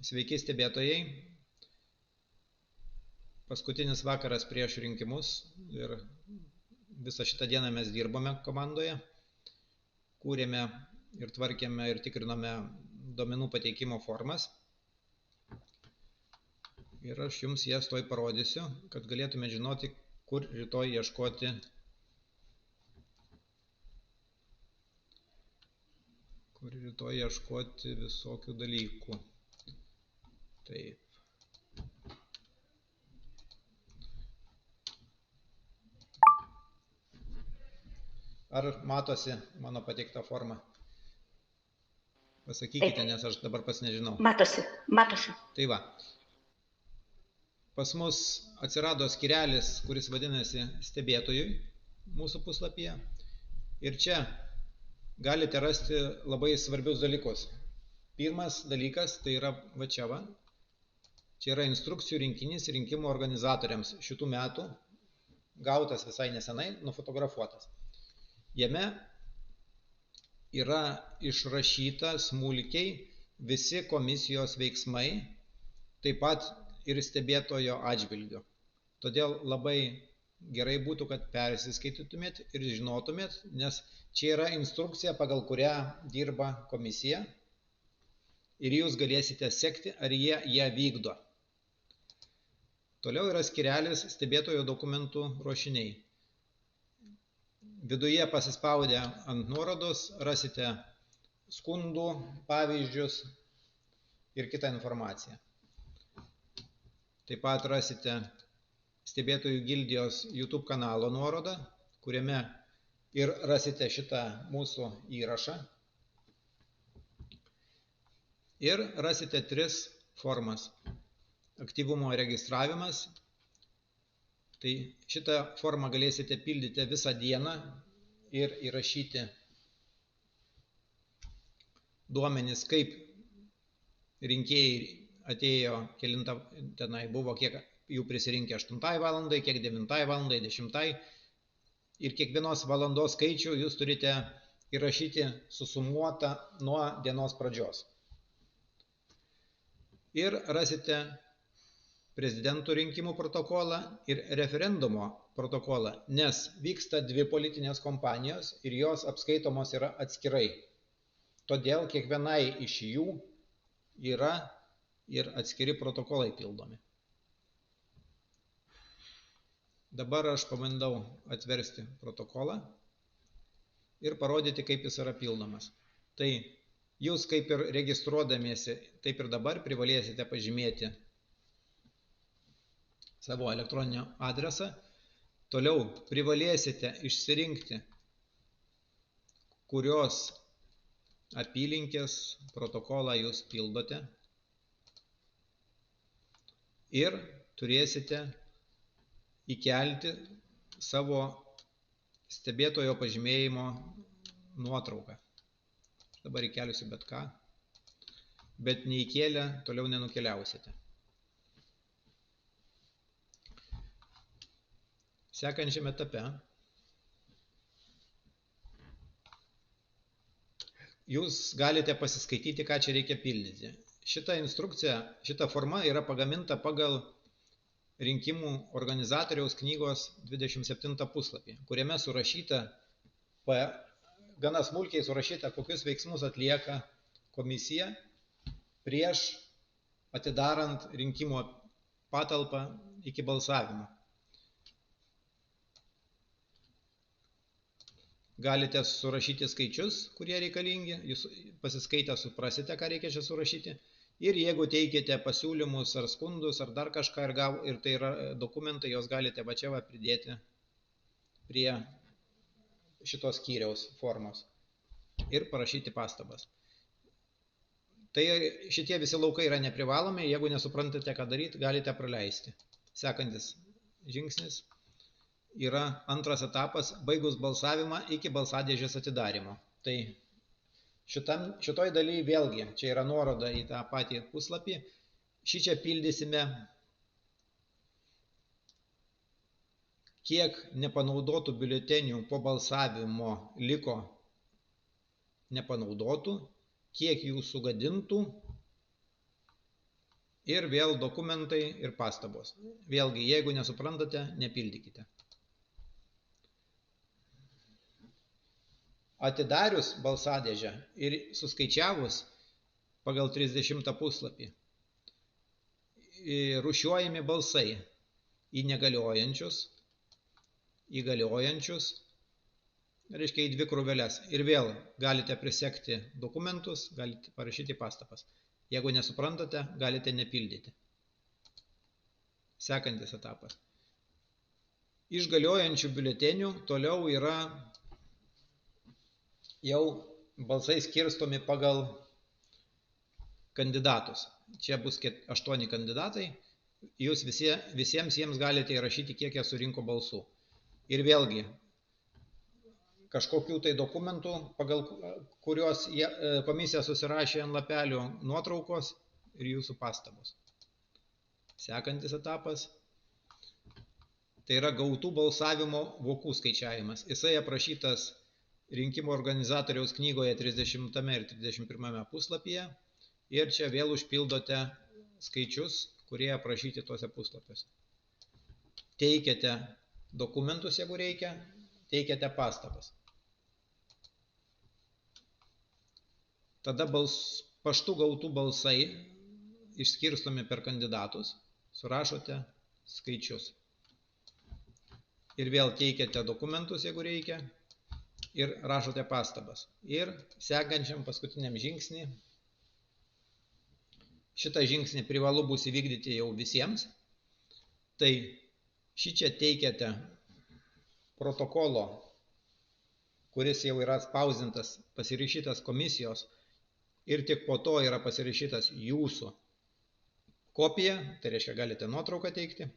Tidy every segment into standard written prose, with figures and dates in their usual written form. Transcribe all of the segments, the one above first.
Sveiki stebėtojai. Paskutinis vakaras prieš rinkimus ir visą šitą dieną mes dirbome komandoje. Kūrėme ir tvarkėme ir tikrinome duomenų pateikimo formas. Ir aš jums jas tuoj parodysiu, kad galėtume žinoti, kur rytoj ieškoti visokių dalykų. Taip. Ar matosi mano pateikta forma? Pasakykite, nes aš dabar pats nežinau. Matosi. Tai va. Pas mus atsirado skyrelis, kuris vadinasi stebėtojui mūsų puslapyje. Ir čia galite rasti labai svarbius dalykus. Pirmas dalykas tai yra va čia va. Čia yra instrukcijų rinkinys rinkimų organizatoriams šitų metų, gautas visai nesenai, nufotografuotas. Jame yra išrašyta smulkiai visi komisijos veiksmai, taip pat ir stebėtojo atžvilgiu. Todėl labai gerai būtų, kad persiskaitytumėt ir žinotumėt, nes čia yra instrukcija, pagal kurią dirba komisija ir jūs galėsite sekti, ar jie ją vykdo. Toliau yra skyrelis stebėtojo dokumentų ruošiniai. Viduje pasispaudę ant nuorodos rasite skundų, pavyzdžius ir kitą informaciją. Taip pat rasite stebėtojų gildijos YouTube kanalo nuorodą, kuriame ir rasite šitą mūsų įrašą. Ir rasite 3 formas. Aktyvumo registravimas. Tai šitą formą galėsite pildyti visą dieną ir įrašyti duomenis, kaip rinkėjai atėjo, kelintą tenai buvo, kiek jų prisirinkė 8 valandai, kiek 9 valandai, 10. Ir kiekvienos valandos skaičių jūs turite įrašyti susumuotą nuo dienos pradžios. Ir rasite prezidento rinkimų protokolą ir referendumo protokolą, nes vyksta 2 politinės kompanijos ir jos apskaitomos yra atskirai. Todėl kiekvienai iš jų yra ir atskiri protokolai pildomi. Dabar aš pabandau atversti protokolą ir parodyti, kaip jis yra pildomas. Tai jūs kaip ir registruodamiesi, taip ir dabar privalėsite pažymėti savo elektroninio adresą. Toliau privalėsite išsirinkti, kurios apylinkės protokolą jūs pildote. Ir turėsite įkelti savo stebėtojo pažymėjimo nuotrauką. Dabar įkelsiu bet ką, bet neįkėlę toliau nenukeliausite. Sekančiame etape jūs galite pasiskaityti, ką čia reikia pildyti. Šita instrukcija, šita forma yra pagaminta pagal rinkimų organizatoriaus knygos 27 puslapį, kuriame surašyta, gana smulkiai surašyta, kokius veiksmus atlieka komisija prieš atidarant rinkimo patalpą iki balsavimo. Galite surašyti skaičius, kurie reikalingi, jūs pasiskaitę suprasite, ką reikia čia surašyti. Ir jeigu teikite pasiūlymus ar skundus ar dar kažką ir tai yra dokumentai, jos galite va čia va pridėti prie šitos skyriaus formos ir parašyti pastabas. Tai šitie visi laukai yra neprivalomi, jeigu nesuprantate, ką daryti, galite praleisti. Sekantis žingsnis yra antras etapas, baigus balsavimą iki balsadėžės atidarymo. Tai šitoj dalyje vėlgi, čia yra nuoroda į tą patį puslapį. Šičia pildysime, kiek nepanaudotų biuletenių po balsavimo liko nepanaudotų, kiek jų sugadintų Ir vėl dokumentai ir pastabos. Vėlgi, jeigu nesuprantate, nepildykite. Atidarius balsadėžę ir suskaičiavus pagal 30 puslapį, rūšiuojami balsai į negaliojančius, į galiojančius, reiškia į dvi krūveles. Ir vėl galite prisekti dokumentus, galite parašyti pastabas. Jeigu nesuprantate, galite nepildyti. Sekantis etapas. Iš galiojančių biuletenių toliau yra jau balsai skirstomi pagal kandidatus. Čia bus 8 kandidatai. Jūs visiems jiems galite įrašyti, kiek jie surinko balsų. Ir vėlgi, kažkokių tai dokumentų, pagal kuriuos komisija susirašė ant lapelių, nuotraukos ir jūsų pastabos. Sekantis etapas. Tai yra gautų balsavimo vokų skaičiavimas. Jisai aprašytas rinkimų organizatoriaus knygoje 30 ir 31 puslapyje. Ir čia vėl užpildote skaičius, kurie aprašyti tuose puslapiuose. Teikiate dokumentus, jeigu reikia, teikiate pastabas. Tada paštu gautų balsai išskirstomi per kandidatus, surašote skaičius. Ir vėl teikiate dokumentus, jeigu reikia, ir rašote pastabas. Ir sekančiam paskutiniam žingsnį, šitą žingsnį privalu bus įvykdyti jau visiems, tai šičia teikiate protokolo, kuris jau yra spausdintas, pasirašytas komisijos ir tik po to yra pasirašytas jūsų kopija, tai reiškia galite nuotrauką teikti.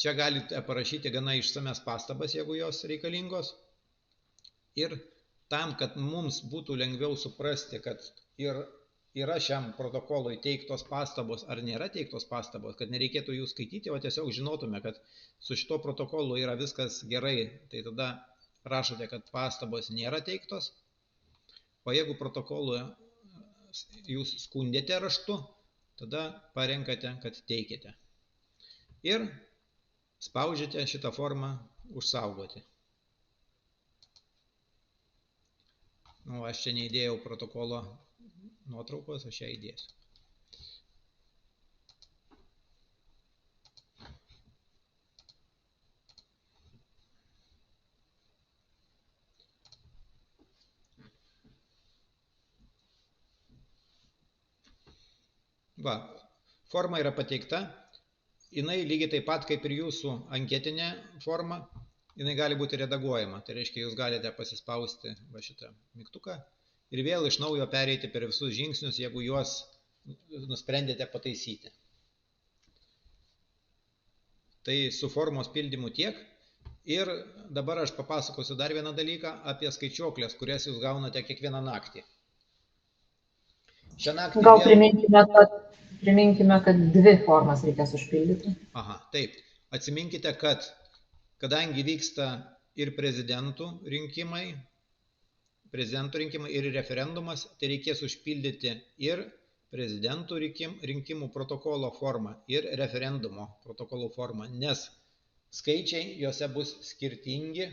Čia galite parašyti gana išsames pastabas, jeigu jos reikalingos. Ir tam, kad mums būtų lengviau suprasti, kad yra šiam protokolui teiktos pastabos ar nėra teiktos pastabos, kad nereikėtų jų skaityti, o tiesiog žinotume, kad su šito protokolu yra viskas gerai, tai tada rašote, kad pastabos nėra teiktos, o jeigu protokolu jūs skundėte raštu, tada parenkate, kad teikite. Ir spaudžiate šitą formą užsaugoti. Aš čia neįdėjau protokolo nuotraukos, aš ją įdėsiu. Va, forma yra pateikta. Jinai lygiai taip pat kaip ir jūsų anketinė forma, jinai gali būti redaguojama. Tai reiškia, jūs galite pasispausti va šitą mygtuką ir vėl iš naujo pereiti per visus žingsnius, jeigu juos nusprendėte pataisyti. Tai su formos pildymu tiek. Ir dabar aš papasakosiu dar vieną dalyką apie skaičiuoklės, kurias jūs gaunate kiekvieną naktį. Šią naktį gal priminkime, kad 2 formas reikės užpildyti. Aha, taip. Atsiminkite, kad kadangi vyksta ir prezidentų rinkimai ir referendumas, tai reikės užpildyti ir prezidentų rinkimų protokolo formą ir referendumo protokolo formą, nes skaičiai juose bus skirtingi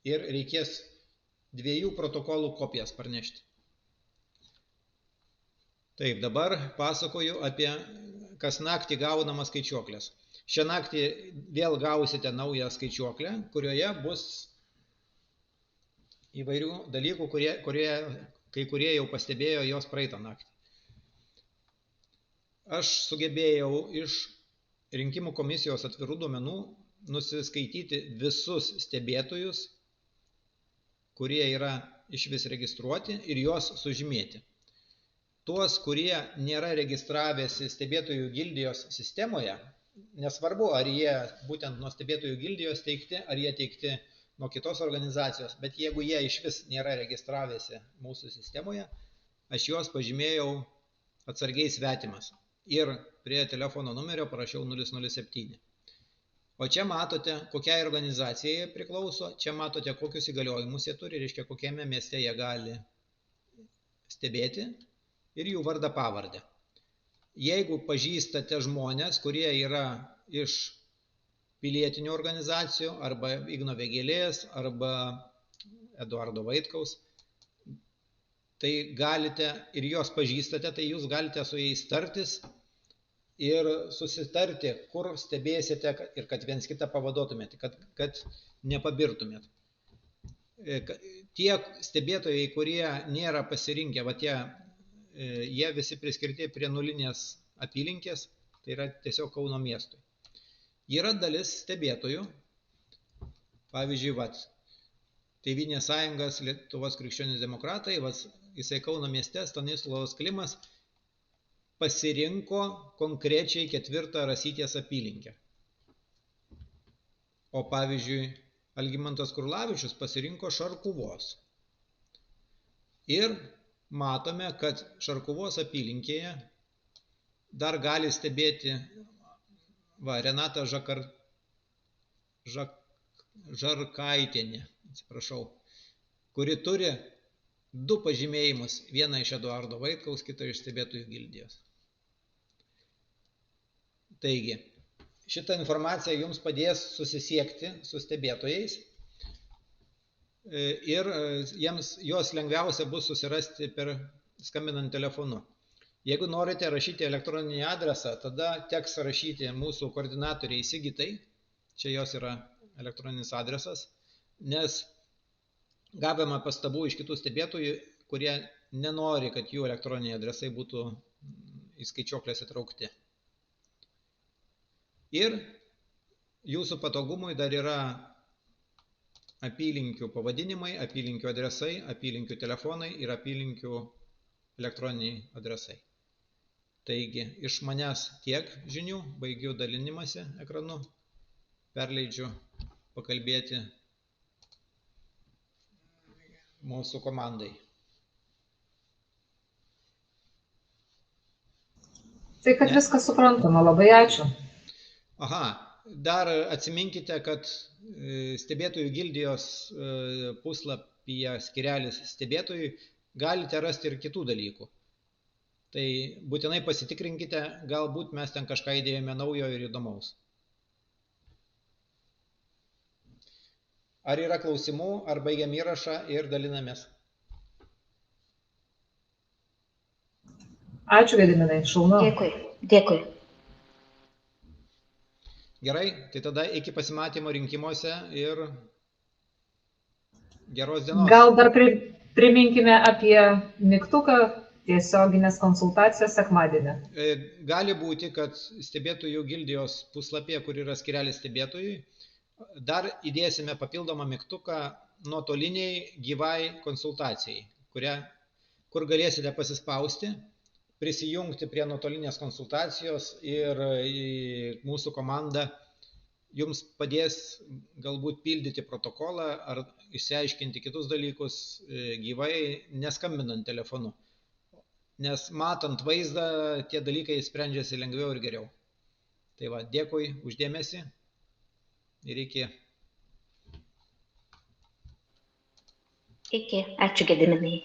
ir reikės 2 protokolų kopijas parnešti. Taip, dabar pasakoju apie kas naktį gaunamas skaičiuoklės. Šią naktį vėl gausite naują skaičiuoklę, kurioje bus įvairių dalykų, kai kurie jau pastebėjo jos praeitą naktį. Aš sugebėjau iš rinkimų komisijos atvirų duomenų nusiskaityti visus stebėtojus, kurie yra išvis registruoti ir juos sužymėti. Tuos, kurie nėra registravęsi stebėtojų gildijos sistemoje, nesvarbu, ar jie būtent nuo stebėtojų gildijos teikti, ar jie teikti nuo kitos organizacijos, bet jeigu jie išvis nėra registravęsi mūsų sistemoje, aš juos pažymėjau atsargiai svetimas ir prie telefono numerio parašiau 007. O čia matote, kokiai organizacijai jie priklauso, čia matote, kokius įgaliojimus jie turi, reiškia, kokiame mieste jie gali stebėti. ir jų vardą pavardę. Jeigu pažįstate žmonės, kurie yra iš pilietinių organizacijų, arba Igno Vėgėlės, arba Eduardo Vaitkaus, tai galite ir juos pažįstate, tai jūs galite su jais tartis ir susitarti, kur stebėsite ir kad viens kitą pavaduotumėte, kad nepabirtumėt. Tie stebėtojai, kurie nėra pasirinkę, jie visi priskirti prie nulinės apylinkės, tai yra tiesiog Kauno miestui. Yra dalis stebėtojų, pavyzdžiui, Tėvynės sąjungas, Lietuvos krikščionys demokratai, jisai Kauno mieste, Stanislovas Klimas, pasirinko konkrečiai 4 Rasytės apylinkę. O pavyzdžiui, Algimantas Kurlavičius pasirinko Šarkuvos. Ir matome, kad Šarkuvos apylinkėje dar gali stebėti Renata Žarkaitienė, kuri turi 2 pažymėjimus, vieną iš Eduardo Vaitkaus, kitą iš stebėtojų gildijos. Taigi, šitą informaciją jums padės susisiekti su stebėtojais ir juos lengviausia bus susirasti skambinant telefonu. Jeigu norite rašyti elektroninį adresą, tada teks rašyti mūsų koordinatoriai Sigitai, čia jos yra elektroninis adresas, nes gavome pastabų iš kitų stebėtojų, kurie nenori, kad jų elektroniniai adresai būtų į skaičiuoklės įtraukti. Ir jūsų patogumui dar yra apylinkių pavadinimai, apylinkių adresai, apylinkių telefonai ir apylinkių elektroniniai adresai. Taigi, iš manęs tiek žinių, baigiu dalinimąsi ekranu, perleidžiu pakalbėti mūsų komandai. Tai kad viskas suprantama, labai ačiū. Aha, dar atsiminkite, kad stebėtojų gildijos puslapyje skirelis stebėtojui galite rasti ir kitų dalykų. Tai būtinai pasitikrinkite, galbūt mes ten kažką įdėjome naujo ir įdomaus. Ar yra klausimų, ar baigiam įrašą ir dalinamės? Ačiū, Gediminai, šaunu. Dėkui. Gerai, tai tada iki pasimatymo rinkimuose ir geros dienos. Gal dar priminkime apie mygtuką tiesioginės konsultacijos sekmadienį. Gali būti, kad stebėtojų gildijos puslapyje, kur yra skirelis stebėtojui, dar įdėsime papildomą mygtuką nuotoliniai gyvai konsultacijai, kur galėsite pasispausti, prisijungti prie nuotolinės konsultacijos ir mūsų komanda jums padės galbūt pildyti protokolą ar išsiaiškinti kitus dalykus gyvai, neskambinant telefonu. Nes matant vaizdą, tie dalykai sprendžiasi lengviau ir geriau. Tai va, dėkui uždėmesį ir iki. Ačiū, Gediminai.